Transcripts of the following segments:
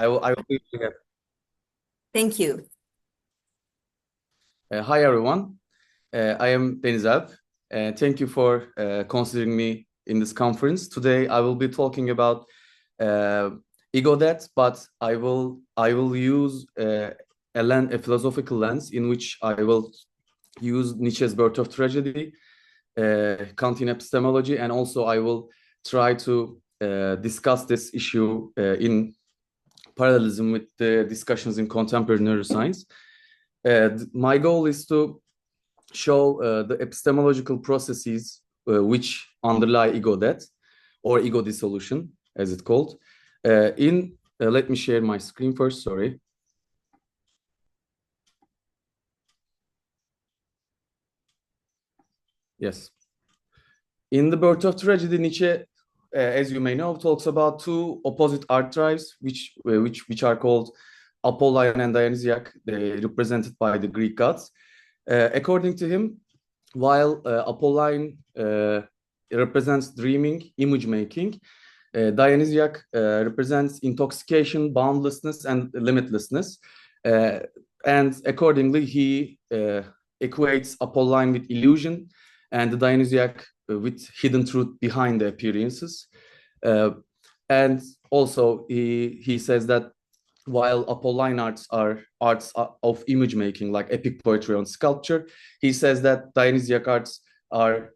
I will be doing it. Thank you. Hi, everyone. I am Denizalp. Thank you for considering me in this conference. Today, I will be talking about ego death, but I will use a philosophical lens in which I will use Nietzsche's Birth of Tragedy, Kantian Epistemology, and also I will try to discuss this issue in parallelism with the discussions in contemporary neuroscience. My goal is to show the epistemological processes which underlie ego death or ego dissolution, as it's called. Let me share my screen first, sorry. Yes. In the Birth of Tragedy, Nietzsche, as you may know, talks about two opposite archetypes, which are called Apolline and Dionysiac, represented by the Greek gods. According to him, while Apolline represents dreaming, image making, Dionysiac represents intoxication, boundlessness, and limitlessness. And accordingly, he equates Apolline with illusion and the Dionysiac with hidden truth behind the appearances. And also, he says that while Apolline arts are arts of image making, like epic poetry and sculpture, he says that Dionysiac arts are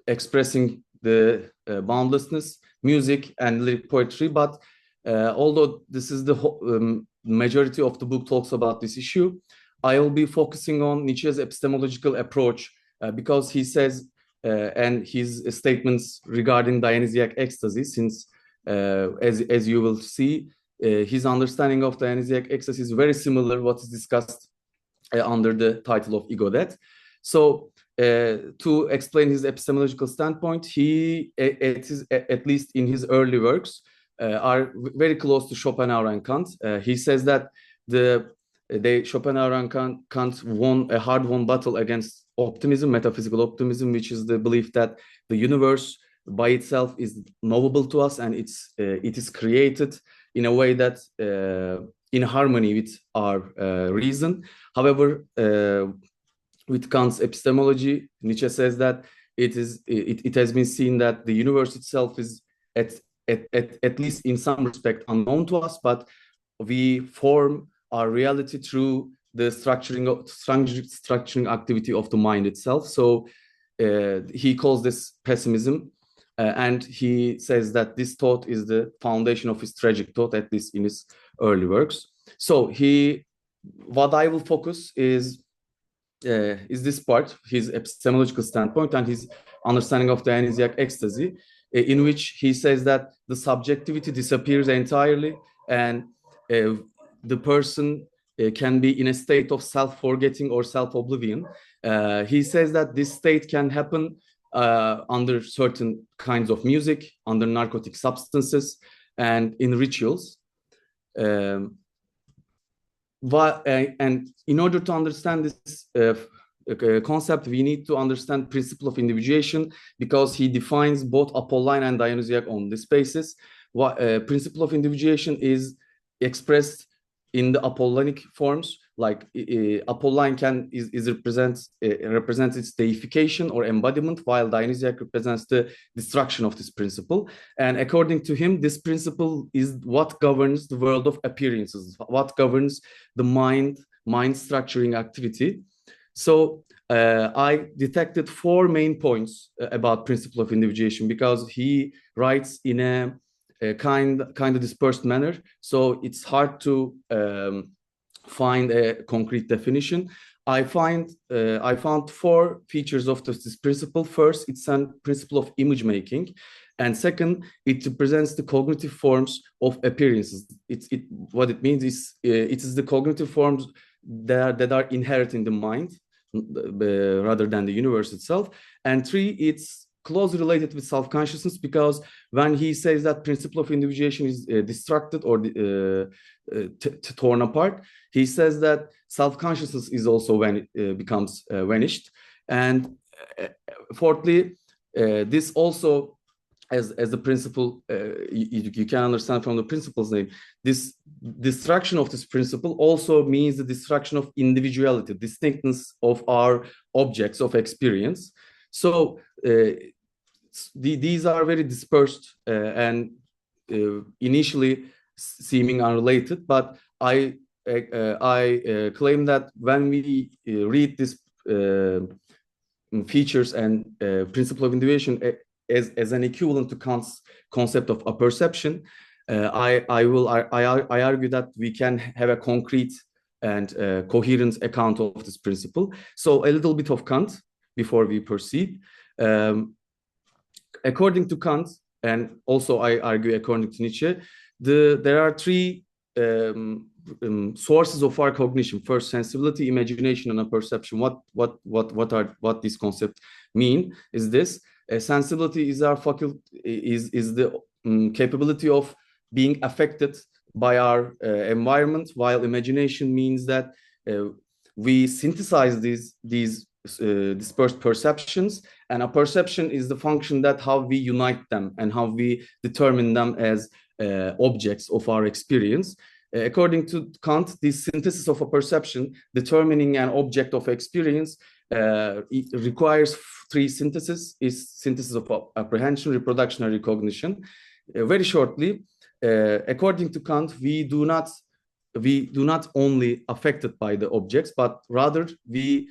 expressing the boundlessness, music, and lyric poetry. But although this is the majority of the book talks about this issue, I will be focusing on Nietzsche's epistemological approach because he says, and his statements regarding Dionysiac ecstasy, since as you will see, his understanding of Dionysiac ecstasy is very similar what is discussed under the title of ego death. So to explain his epistemological standpoint, he, at least in his early works, are very close to Schopenhauer and Kant. He says that Schopenhauer and Kant won a hard-won battle against optimism, metaphysical optimism, which is the belief that the universe by itself is knowable to us and it is created in a way that in harmony with our reason. However, with Kant's epistemology, Nietzsche says that it has been seen that the universe itself is at least in some respect unknown to us, but we form our reality through the structuring activity of the mind itself. So he calls this pessimism, and he says that this thought is the foundation of his tragic thought, at least in his early works. So what I will focus is this part, his epistemological standpoint and his understanding of Dionysiac ecstasy, in which he says that the subjectivity disappears entirely and the person can be in a state of self-forgetting or self-oblivion. He says that this state can happen under certain kinds of music, under narcotic substances, and in rituals. And in order to understand this concept, we need to understand principle of individuation, because he defines both Apolline and Dionysiac on this basis. Principle of individuation is expressed in the Apollonic forms, like Apolline represents its deification or embodiment, while Dionysiac represents the destruction of this principle. And according to him, this principle is what governs the world of appearances, what governs the mind structuring activity. So I detected four main points about principle of individuation, because he writes in a kind of dispersed manner, so it's hard to find a concrete definition. I found four features of this principle. First, it's a principle of image making, and second, it represents the cognitive forms of appearances. What it means is it is the cognitive forms that are inherent in the mind rather than the universe itself. And three, it's closely related with self-consciousness, because when he says that principle of individuation is destructed or torn apart, he says that self-consciousness is also when it becomes vanished. And fourthly, this also as the principle, you can understand from the principle's name, this destruction of this principle also means the destruction of individuality, distinctness of our objects of experience. So these are very dispersed and initially seeming unrelated, but I claim that when we read this features and principle of individuation as an equivalent to Kant's concept of apperception, I argue that we can have a concrete and coherent account of this principle. So a little bit of Kant before we proceed. According to Kant, and also I argue according to Nietzsche, there are three sources of our cognition. First, sensibility, imagination, and apperception. What these concepts mean is this: sensibility is our faculty, is the capability of being affected by our environment, while imagination means that we synthesize these dispersed perceptions, and a perception is the function that how we unite them and how we determine them as objects of our experience. According to Kant, this synthesis of a perception, determining an object of experience, it requires three syntheses: is synthesis of apprehension, reproduction, and recognition. Very shortly, according to Kant, we do not only affected by the objects, but rather we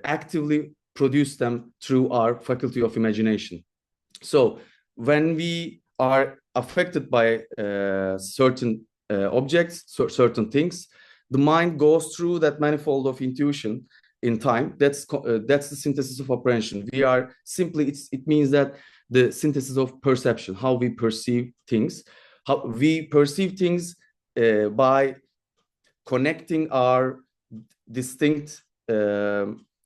actively produce them through our faculty of imagination. So when we are affected by certain objects, certain things, the mind goes through that manifold of intuition in time. That's the synthesis of apprehension. We are simply, it means that the synthesis of perception, how we perceive things, how we perceive things by connecting our distinct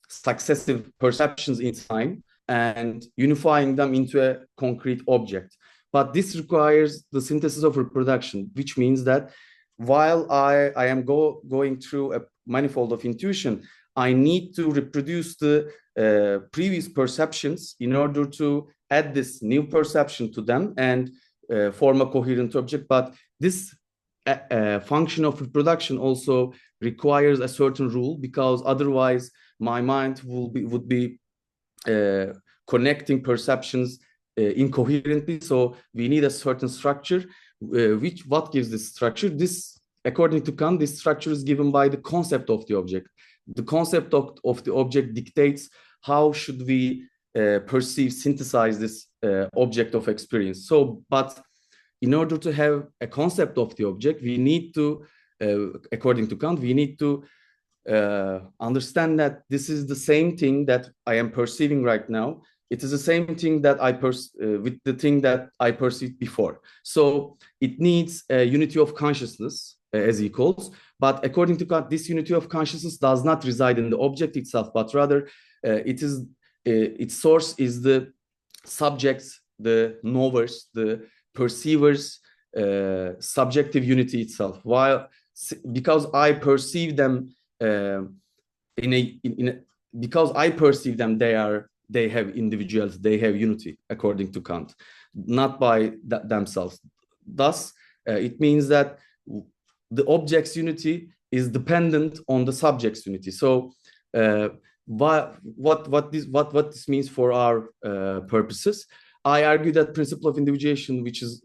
successive perceptions in time and unifying them into a concrete object. But this requires the synthesis of reproduction, which means that while I am going through a manifold of intuition, I need to reproduce the previous perceptions in order to add this new perception to them and form a coherent object. But this function of reproduction also requires a certain rule, because otherwise my mind would be connecting perceptions incoherently. So we need a certain structure. What gives this structure? This, according to Kant, this structure is given by the concept of the object. The concept of the object dictates how should we synthesize this object of experience. So, but in order to have a concept of the object, we need to, according to Kant, we need to understand that this is the same thing that I am perceiving right now. It is the same thing that with the thing that I perceived before. So it needs a unity of consciousness, as he calls. But according to Kant, this unity of consciousness does not reside in the object itself, but rather its source is the subjects, the knowers, the perceivers, subjective unity itself. Because I perceive them because I perceive them, they have individuality, they have unity, according to Kant, not by themselves. Thus, it means that the object's unity is dependent on the subject's unity. So, what this means for our purposes, I argue that principle of individuation, which is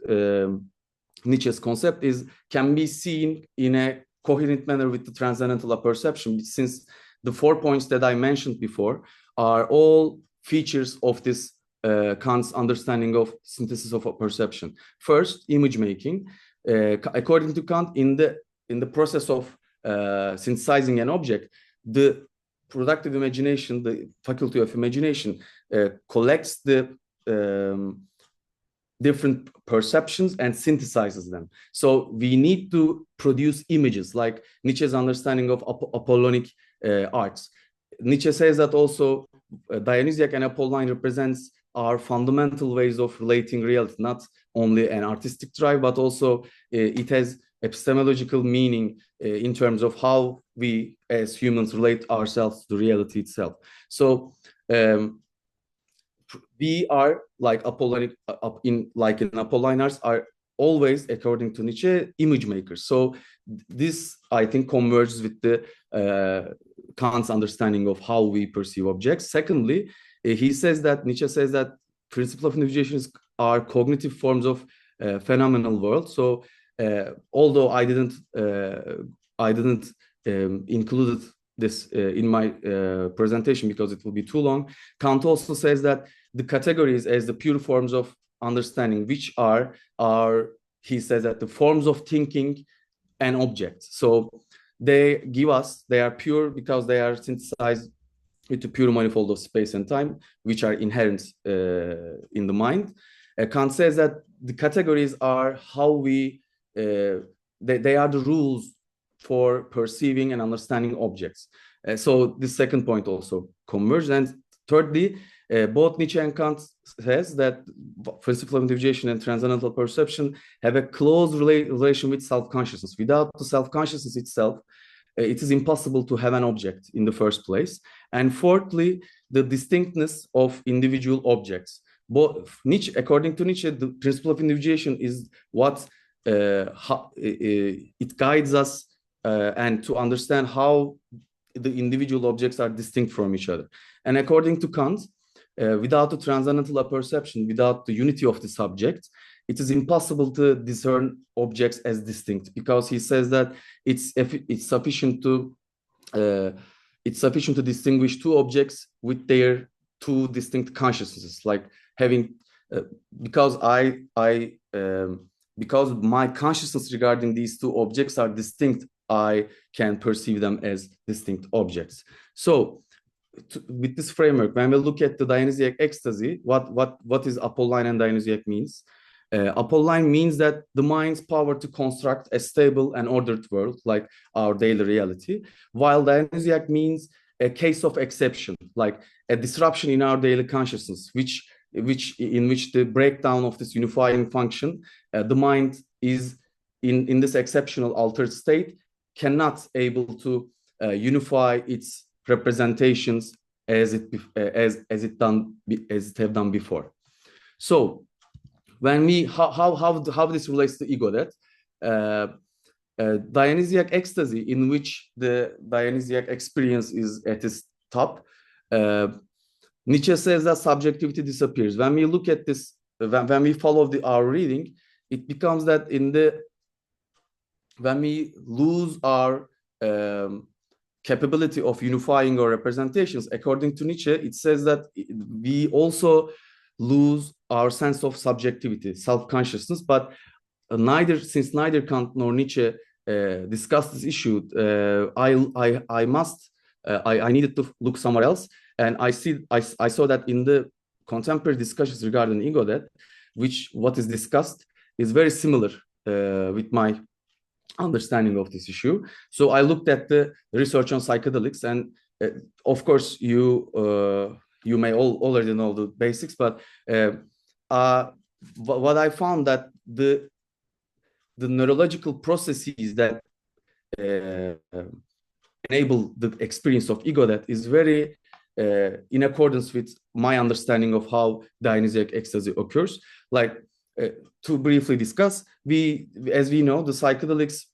Nietzsche's concept, can be seen in a coherent manner with the transcendental apperception, since the 4 points that I mentioned before are all features of this Kant's understanding of synthesis of perception. First, image making. According to Kant, in the process of synthesizing an object, the productive imagination, the faculty of imagination, collects the different perceptions and synthesizes them. So we need to produce images, like Nietzsche's understanding of Apollonic arts. Nietzsche says that also Dionysiac and Apolline represents our fundamental ways of relating reality, not only an artistic drive, but also it has epistemological meaning in terms of how we as humans relate ourselves to reality itself. So we are like Apollonic in Apollinars are always, according to Nietzsche, image makers. So this, I think, converges with the Kant's understanding of how we perceive objects. Secondly, Nietzsche says that principle of individuations are cognitive forms of phenomenal world. So although I didn't include this in my presentation because it will be too long, Kant also says that the categories as the pure forms of understanding, which are he says that the forms of thinking and objects. So they are pure because they are synthesized with the pure manifold of space and time, which are inherent in the mind. Kant says that the categories are how we, they are the rules for perceiving and understanding objects. So the second point also converges. And thirdly, both Nietzsche and Kant says that principle of individuation and transcendental perception have a close relation with self-consciousness. Without the self-consciousness itself, it is impossible to have an object in the first place. And fourthly, the distinctness of individual objects. According to Nietzsche, the principle of individuation is what it guides us and to understand how the individual objects are distinct from each other. And according to Kant, without the transcendental perception, without the unity of the subject, it is impossible to discern objects as distinct, because he says that it's sufficient to distinguish two objects with their two distinct consciousnesses, like having because my consciousness regarding these two objects are distinct, I can perceive them as distinct objects. So with this framework, when we look at the Dionysiac ecstasy, what is Apolline and Dionysiac means? Apolline means that the mind's power to construct a stable and ordered world, like our daily reality, while Dionysiac means a case of exception, like a disruption in our daily consciousness, in which the breakdown of this unifying function, the mind is in this exceptional altered state, cannot able to unify its representations as it have done before. So when we how this relates to ego, that Dionysiac ecstasy, in which the Dionysiac experience is at its top, Nietzsche says that subjectivity disappears. When we look at this, when we follow our reading, it becomes that when we lose our capability of unifying our representations, according to Nietzsche, it says that we also lose our sense of subjectivity, self-consciousness. But since neither Kant nor Nietzsche discussed this issue, I needed to look somewhere else, and I saw that in the contemporary discussions regarding ego, that what is discussed is very similar with my understanding of this issue. So I looked at the research on psychedelics, and of course you may already know the basics, but what I found that the neurological processes that enable the experience of ego, that is very in accordance with my understanding of how Dionysiac ecstasy occurs. Like to briefly discuss, as we know, the psychedelics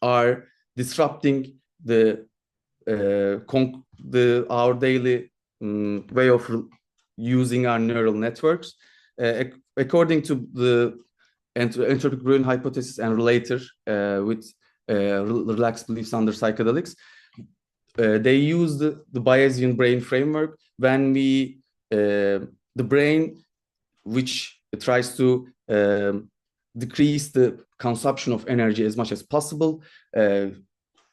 are disrupting our daily way of using our neural networks. According to the entropic ruin hypothesis and relater, with relaxed beliefs under psychedelics, they use the Bayesian brain framework when the brain, which tries to decrease the consumption of energy as much as possible,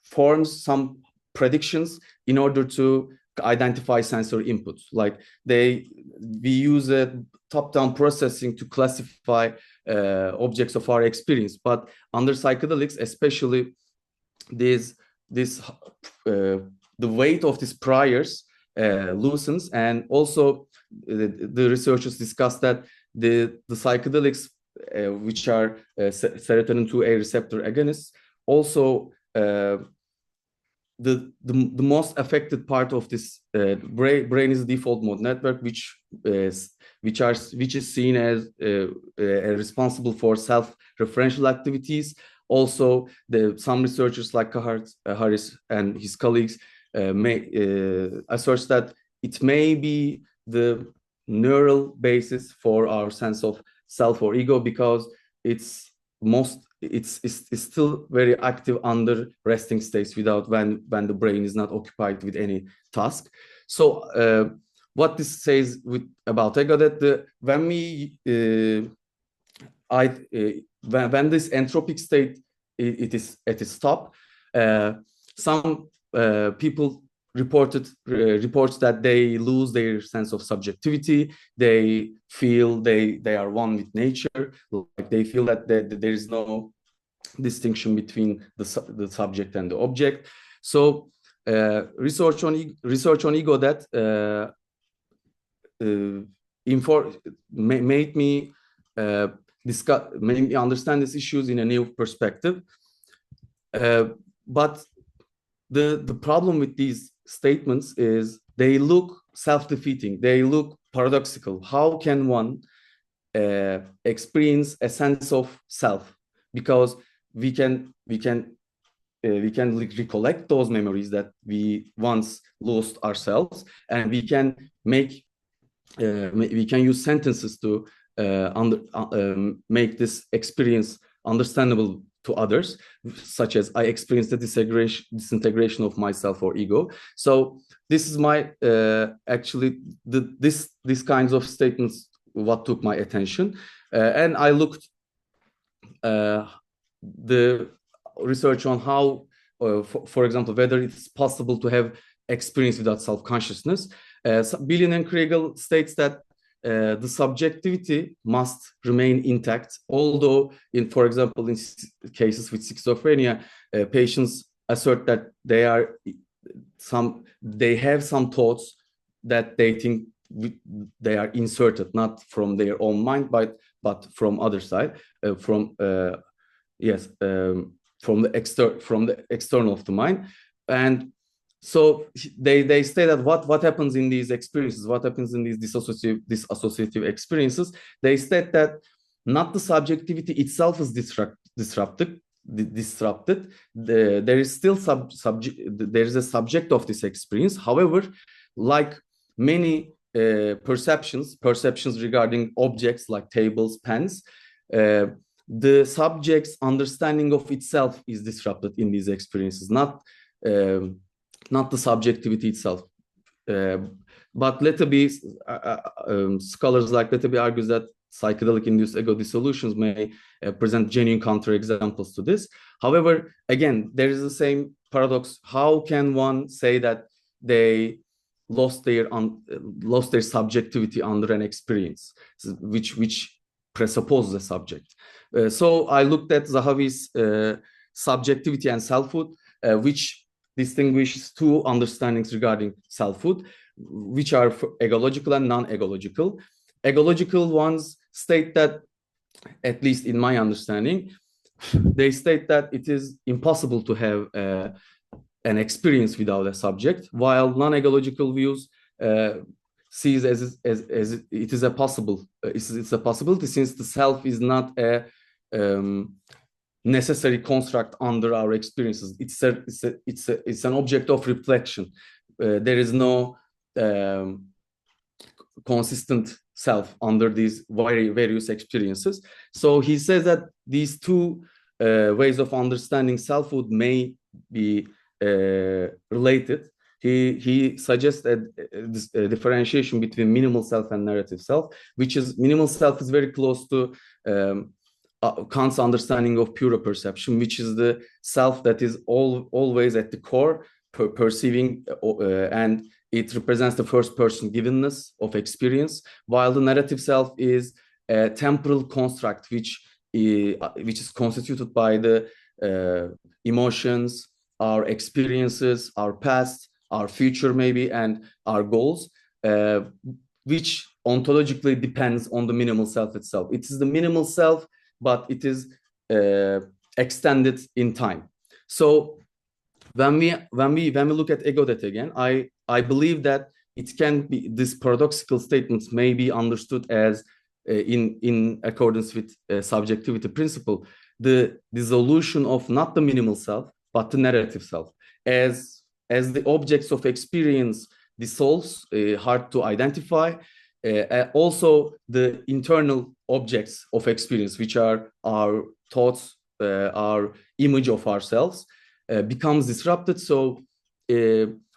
forms some predictions in order to identify sensory inputs. Like we use a top-down processing to classify objects of our experience. But under psychedelics, especially the weight of these priors loosens, and also the researchers discussed that the psychedelics, which are serotonin 2A receptor agonists, also the most affected part of this brain is default mode network, which is seen as responsible for self-referential activities. Also, some researchers like Harris and his colleagues may assert that it may be the neural basis for our sense of self or ego, because it's still very active under resting states, without when the brain is not occupied with any task. So what this says about ego, that when this entropic state it is at its top, some people reports that they lose their sense of subjectivity. They feel they are one with nature. Like they feel that there is no distinction between the subject and the object. So research on ego that made me understand these issues in a new perspective. But the problem with these statements is they look self-defeating. They look paradoxical. How can one experience a sense of self? Because we can recollect those memories that we once lost ourselves, and we can use sentences to make this experience understandable to others, such as I experienced the disintegration of myself or ego. So this is my this kinds of statements what took my attention, and I looked the research on how, for example, whether it's possible to have experience without self-consciousness. Billion and Kriegel states that the subjectivity must remain intact, although for example, in cases with schizophrenia, patients assert that they have some thoughts that they think they are inserted, not from their own mind, but from other side, from the external of the mind. And so they say that what happens in these experiences, what happens in these dissociative experiences, they state that not the subjectivity itself is disrupted. There is still there is a subject of this experience. However, like many perceptions regarding objects like tables, pens, the subject's understanding of itself is disrupted in these experiences, not the subjectivity itself. But Letterby, scholars like Letterby argues that psychedelic-induced ego dissolutions may present genuine counterexamples to this. However, again, there is the same paradox. How can one say that they lost their subjectivity under an experience, which presupposes a subject? So I looked at Zahavi's subjectivity and selfhood, which distinguishes two understandings regarding selfhood, which are egological and non-egological. Egological ones state that, at least in my understanding, they state that it is impossible to have an experience without a subject, while non-egological views sees as it is a possibility, since the self is not a necessary construct under our experiences. It's an object of reflection. There is no consistent self under these various experiences. So he says that these two ways of understanding selfhood may be related. He suggests a differentiation between minimal self and narrative self, which is minimal self is very close to Kant's understanding of pure perception, which is the self that is always at the core, perceiving, and it represents the first person givenness of experience, while the narrative self is a temporal construct, which is constituted by the emotions, our experiences, our past, our future maybe, and our goals, which ontologically depends on the minimal self itself. It is the minimal self, but it is extended in time. So when we look at ego death again, I believe that it can be, this paradoxical statements may be understood as in accordance with subjectivity principle, the dissolution of not the minimal self but the narrative self. As the objects of experience dissolves, hard to identify, also the internal objects of experience, which are our thoughts, our image of ourselves, becomes disrupted. So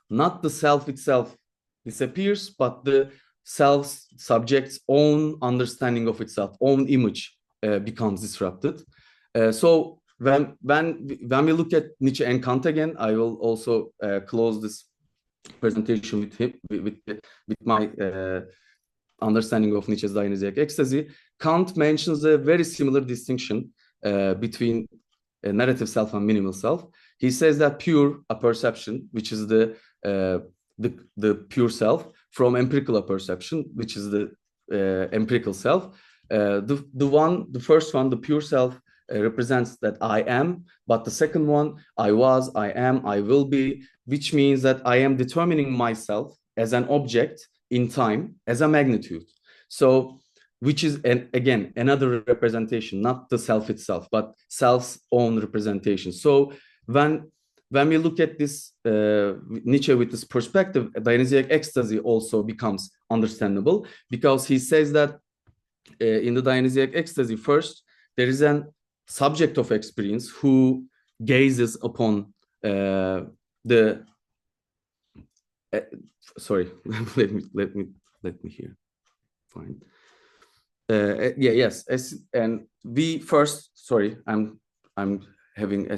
not the self itself disappears, but the self subject's own understanding of itself, own image becomes disrupted. So when we look at Nietzsche and Kant again, I will also close this presentation with him with my understanding of Nietzsche's Dionysiac ecstasy. Kant mentions a very similar distinction between narrative self and minimal self. He says that pure apperception, which is the pure self, from empirical apperception, which is the empirical self. The first one, the pure self, represents that I am, but the second one, I was, I am, I will be, which means that I am determining myself as an object in time, as a magnitude. So, which is, again, another representation, not the self itself, but self's own representation. So when we look at this Nietzsche with this perspective, Dionysiac ecstasy also becomes understandable, because he says that in the Dionysiac ecstasy, first, there is an subject of experience who gazes upon the sorry, let me hear. Fine. Yes. And we first, sorry, I'm having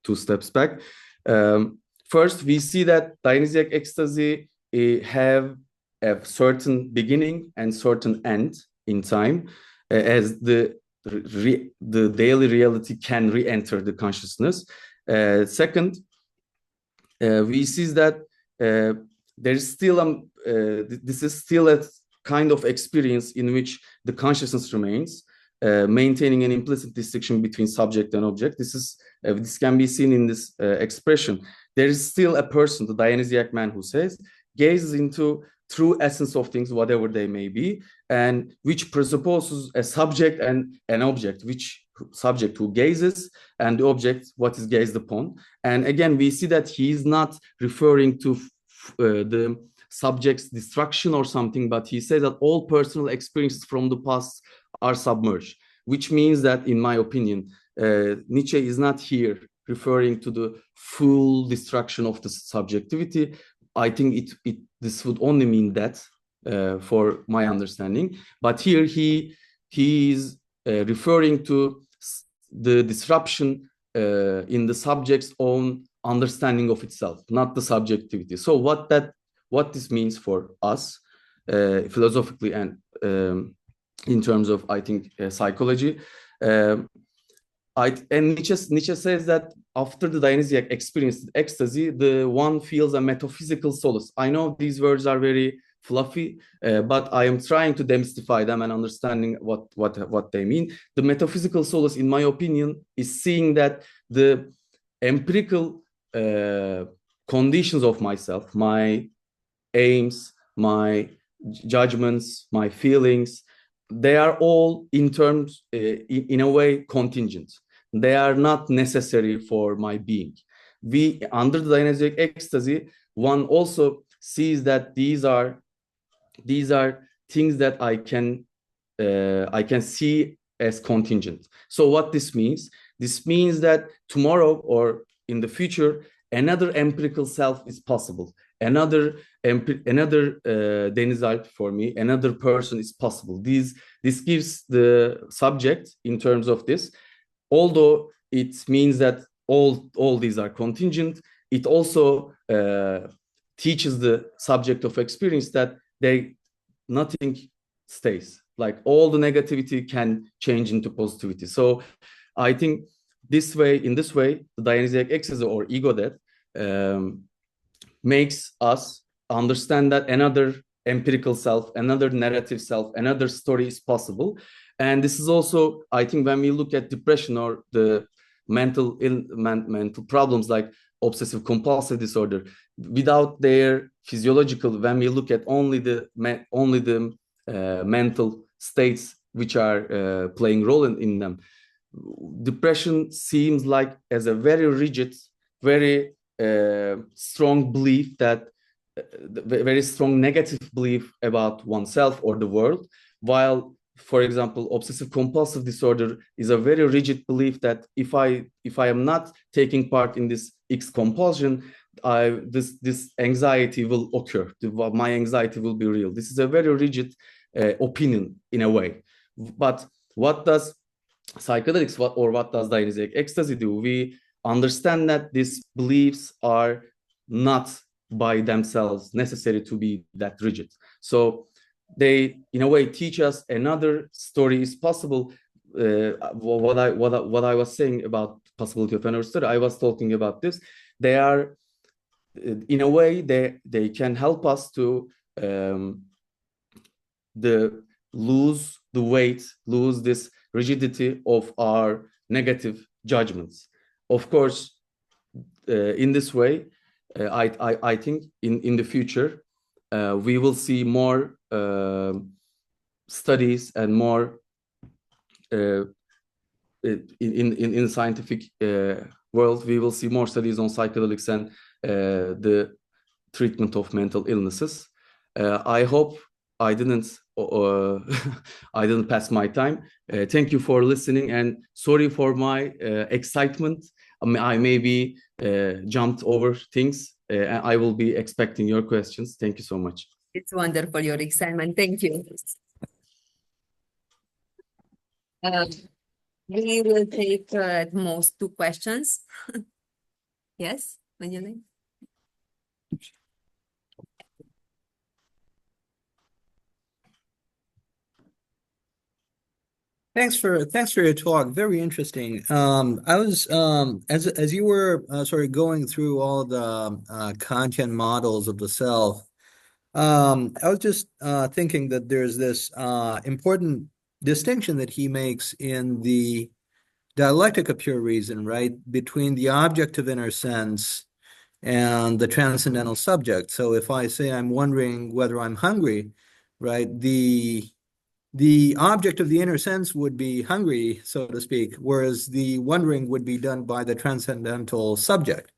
two steps back. First, we see that Dionysiac ecstasy have a certain beginning and certain end in time, as the daily reality can re-enter the consciousness. Second, we see that there is still this is still a kind of experience in which the consciousness remains, maintaining an implicit distinction between subject and object. This can be seen in this expression. There is still a person, the Dionysiac man, who says, gazes into true essence of things, whatever they may be, and which presupposes a subject and an object, which subject who gazes and the object what is gazed upon. And again, we see that he is not referring to the subject's destruction or something, but he says that all personal experiences from the past are submerged, which means that, in my opinion, Nietzsche is not here referring to the full destruction of the subjectivity. I think this would only mean that, for my understanding. But here he is referring to the disruption in the subject's own understanding of itself, not the subjectivity. So what this means for us philosophically and in terms of, I think, psychology. Nietzsche says that after the Dionysiac experience, ecstasy, the one feels a metaphysical solace. I know these words are very fluffy, but I am trying to demystify them and understanding what they mean. The metaphysical solace, in my opinion, is seeing that the empirical conditions of myself, my aims, my judgments, my feelings, they are all in a way contingent. They are not necessary for my being. Under the Dionysiac ecstasy, one also sees that these are things that I can see as contingent. So what this means? This means that tomorrow or in the future, another empirical self is possible. Another Denizalp for me, another person is possible. This gives the subject, in terms of this, although it means that all these are contingent, it also teaches the subject of experience that nothing stays. Like, all the negativity can change into positivity. So I think in this way, the Dionysiac ecstasy or ego death makes us understand that another empirical self, another narrative self, another story is possible. And this is also, I think, when we look at depression or the mental problems like obsessive compulsive disorder, without their physiological, when we look at only the mental states which are playing role in them, depression seems like as a very rigid, very strong belief that very strong negative belief about oneself or the world, while, for example, obsessive compulsive disorder is a very rigid belief that if I am not taking part in this X compulsion, this anxiety will occur. My anxiety will be real. This is a very rigid opinion in a way. But what does psychedelics, what does Dionysiac ecstasy do? We understand that these beliefs are not by themselves necessary to be that rigid. So they, in a way, teach us another story is possible. What I was saying about possibility of another story, I was talking about this. They are, in a way, they can help us to lose the weight, lose this rigidity of our negative judgments. Of course, in this way, I think in the future, we will see more studies and more in scientific world, we will see more studies on psychedelics and the treatment of mental illnesses. I hope I didn't pass my time. Thank you for listening, and sorry for my excitement. I maybe jumped over things. I will be expecting your questions. Thank you so much. It's wonderful, your excitement. Thank you. We will take at most 2 questions. Yes, would you like? Thanks for your talk. Very interesting. I was as you were sort of going through all the Kantian models of the self, I was just thinking that there's this important distinction that he makes in the dialectic of pure reason, right, between the object of inner sense and the transcendental subject. So if I say I'm wondering whether I'm hungry, right, the object of the inner sense would be hungry, so to speak, whereas the wondering would be done by the transcendental subject,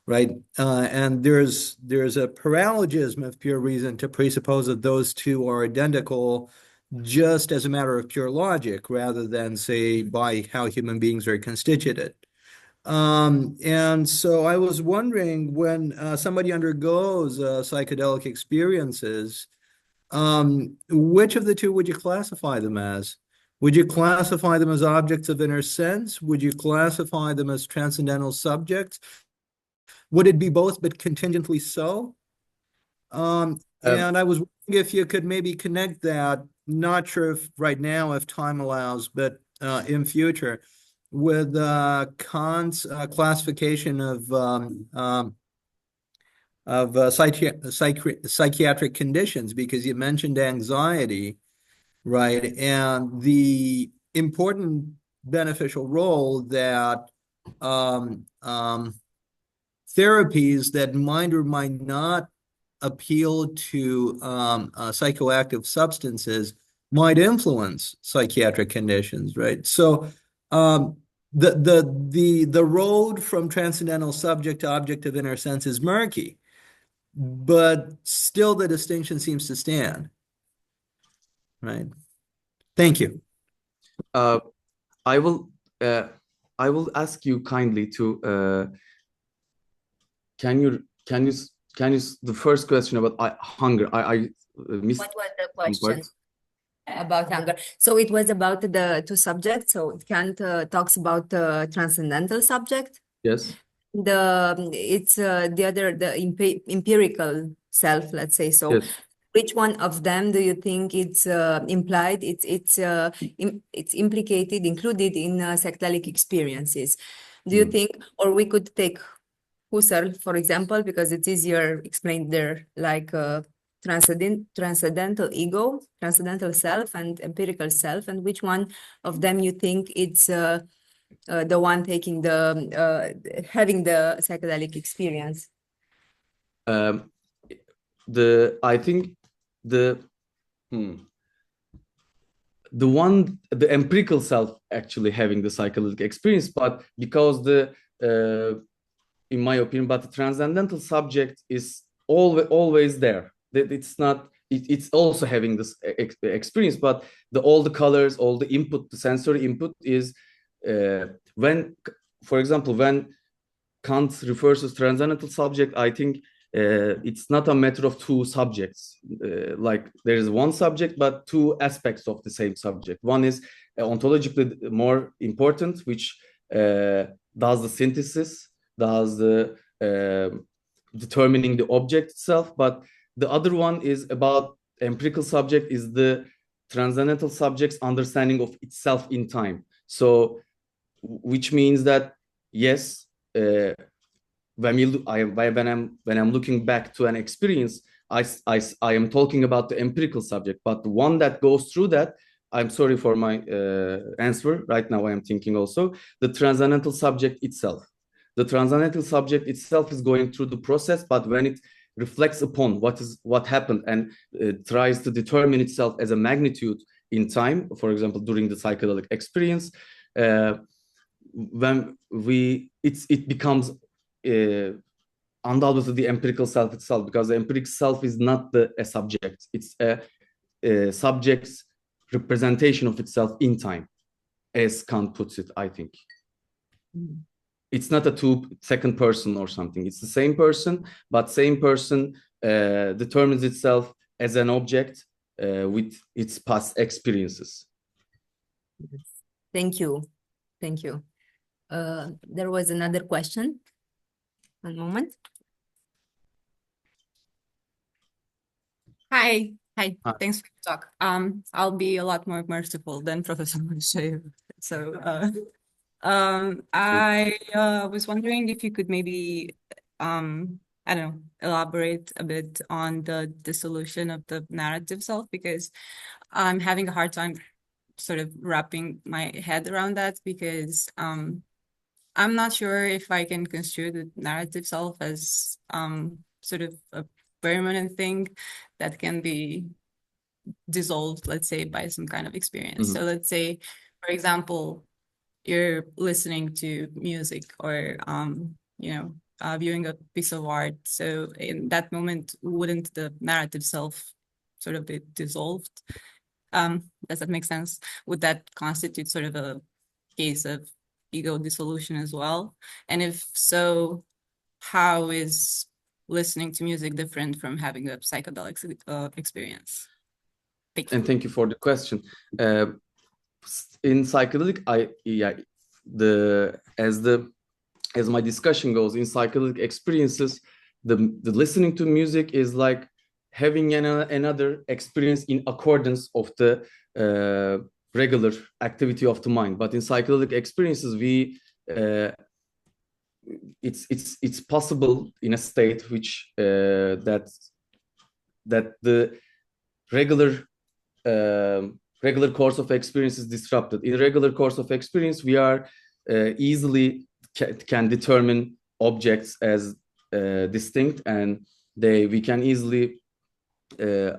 right? And there's a paralogism of pure reason to presuppose that those two are identical just as a matter of pure logic, rather than, say, by how human beings are constituted. And so I was wondering, when somebody undergoes psychedelic experiences, which of the two would you classify them as? Would you classify them as objects of inner sense? Would you classify them as transcendental subjects? Would it be both, but contingently so? And I was wondering if you could maybe connect that, not sure if right now, if time allows, but in future, with Kant's classification of psychiatric conditions, because you mentioned anxiety, right? And the important beneficial role that therapies that might or might not appeal to psychoactive substances might influence psychiatric conditions, right? So the road from transcendental subject to object of inner sense is murky, but still the distinction seems to stand, right? Thank you. I will ask you kindly to can you the first question about hunger, I missed. What was the question about hunger? So it was about the 2 subjects. So Kant talks about the transcendental subject. Yes. It's the other, the empirical self, let's say so. Yes. Which one of them do you think it's implied? It's implicated, included in psychedelic experiences? Do you think, or we could take Husserl, for example, because it's easier explained there, like transcendental ego, transcendental self, and empirical self, and which one of them you think it's the one taking having the psychedelic experience? I think the empirical self actually having the psychedelic experience, but because in my opinion, but the transcendental subject is always there. It's not. It's also having this experience, but all the colors, all the input, the sensory input is when, for example, when Kant refers to transcendental subject, I think it's not a matter of two subjects. Like there is one subject, but two aspects of the same subject. One is ontologically more important, which does the synthesis, does the determining the object itself. But the other one is about empirical subject, is the transcendental subject's understanding of itself in time. So, which means that yes, when I'm looking back to an experience, I am talking about the empirical subject, but the one that goes through that, I'm sorry for my answer right now. I am thinking also the transcendental subject itself. The transcendental subject itself is going through the process, but when it reflects upon what happened and tries to determine itself as a magnitude in time, for example, during the psychedelic experience, when it becomes undoubtedly the empirical self itself, because the empirical self is not a subject; it's a subject's representation of itself in time, as Kant puts it. I think it's not a second person or something. It's the same person, but same person determines itself as an object with its past experiences. Thank you. Thank you. There was another question. One moment. Hi. Thanks for the talk. I'll be a lot more merciful than Professor Nietzsche. So, I was wondering if you could maybe, I don't know, elaborate a bit on the dissolution of the narrative self, because I'm having a hard time sort of wrapping my head around that, because I'm not sure if I can construe the narrative self as sort of a permanent thing that can be dissolved, let's say, by some kind of experience. So let's say, for example, you're listening to music or viewing a piece of art. So in that moment, wouldn't the narrative self sort of be dissolved? Does that make sense? Would that constitute sort of a case of ego dissolution as well? And if so, how is listening to music different from having a psychedelic experience? And thank you for the question. In psychedelic, as my discussion goes, in psychedelic experiences, the listening to music is like having another experience in accordance of the regular activity of the mind. But in psychedelic experiences, it's possible in a state which that the regular course of experience is disrupted. In regular course of experience, we are easily can determine objects as distinct, and we can easily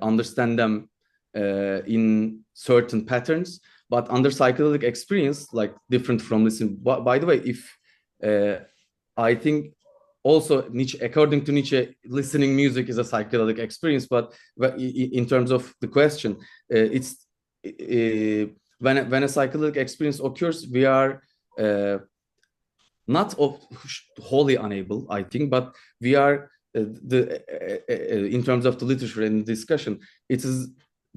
understand them in certain patterns. But under psychedelic experience, like different from listening. By the way, if I think also Nietzsche, according to Nietzsche, listening music is a psychedelic experience. But in terms of the question, it's when a psychedelic experience occurs, we are not wholly unable, I think, but we are in terms of the literature and discussion, it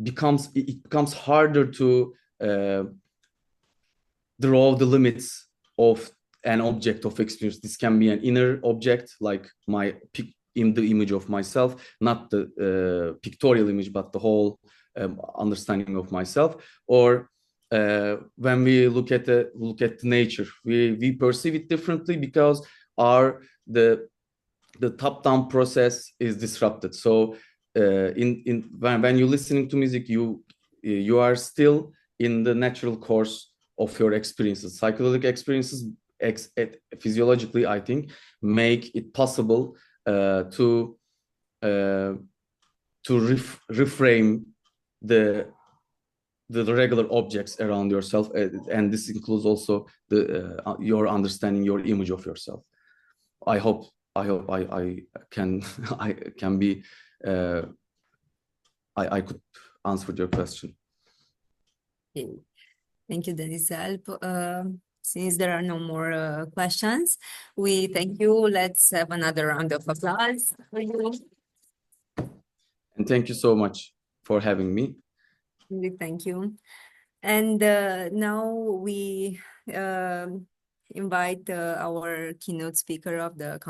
becomes harder to draw the limits of an object of experience. This can be an inner object, like in the image of myself, not the pictorial image, but the whole understanding of myself. Or when we look at nature, we perceive it differently because the top-down process is disrupted. So when you're listening to music, you are still in the natural course of your experiences. Psychedelic experiences physiologically, I think, make it possible to reframe the regular objects around yourself, and this includes also your understanding your image of yourself. I hope I can be I could answer your question. Okay. Thank you, Denizalp. Since there are no more questions, we thank you. Let's have another round of applause for you. And thank you so much for having me. Thank you. And now we invite our keynote speaker of the